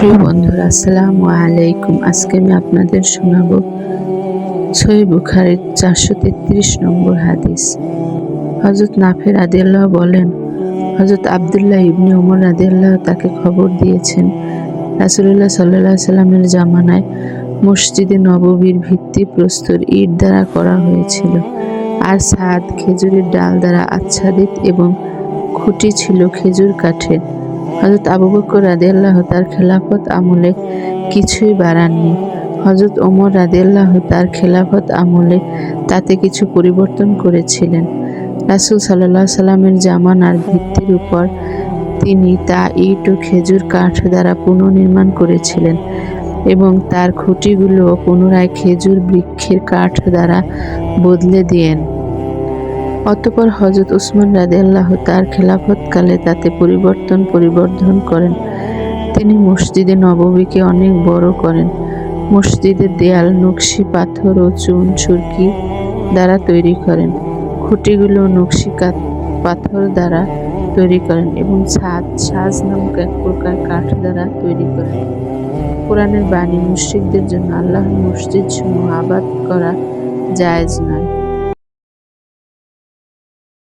প্রিয় বন্ধুরা, আসসালামু আলাইকুম। আজকে আমি আপনাদের শোনাবো সহিহ বুখারীর 433 নম্বর হাদিস। হযরত নাফে রাদিয়াল্লাহু বলেন, হযরত আব্দুল্লাহ ইবনে ওমর রাদিয়াল্লাহু তাকে খবর দিয়েছেন, রাসূলুল্লাহ সাল্লাল্লাহু আলাইহি সাল্লামের জামানায় মসজিদে নববীর ভিত্তিপ্রস্তর ইট দ্বারা করা হয়েছিল, আর ছাদ খেজুরের ডাল দ্বারা আচ্ছাদিত এবং খুঁটি ছিল খেজুর কাঠের। হযরত আবু বকর রাদিয়াল্লাহু তার খেলাফত আমলে কিছুই বাড়াননি। হযরত ওমর রাদিয়াল্লাহু তার খেলাফত আমলে তাতে কিছু পরিবর্তন করেছিলেন। রাসূল সাল্লাল্লাহু আলাইহি সাল্লামের জামানার ভিত্তির উপর তিনি তা ইট ও খেজুর কাঠ দ্বারা পুনর্নির্মাণ করেছিলেন এবং তার খুঁটিগুলো পুনরায় খেজুর বৃক্ষের কাঠ দ্বারা বদলে দেন। অতঃপর হযরত উসমান রাদিয়াল্লাহু তার খেলাফতকালে তাতে পরিবর্ধন করেন। তিনি মসজিদে নববীকে অনেক বড় করেন। মসজিদের দেয়াল নকশি পাথর ও চুন সুরকি দ্বারা তৈরি করেন। খুঁটিগুলো নকশি পাথর দ্বারা তৈরি করেন এবং ছাদ সাজ নামক এক প্রকার কাঠ দ্বারা তৈরি করেন। কোরআনের বাণী, মুশরিকদের জন্য আল্লাহর মসজিদ সমূহ আবাদ করা জায়েজ নয়।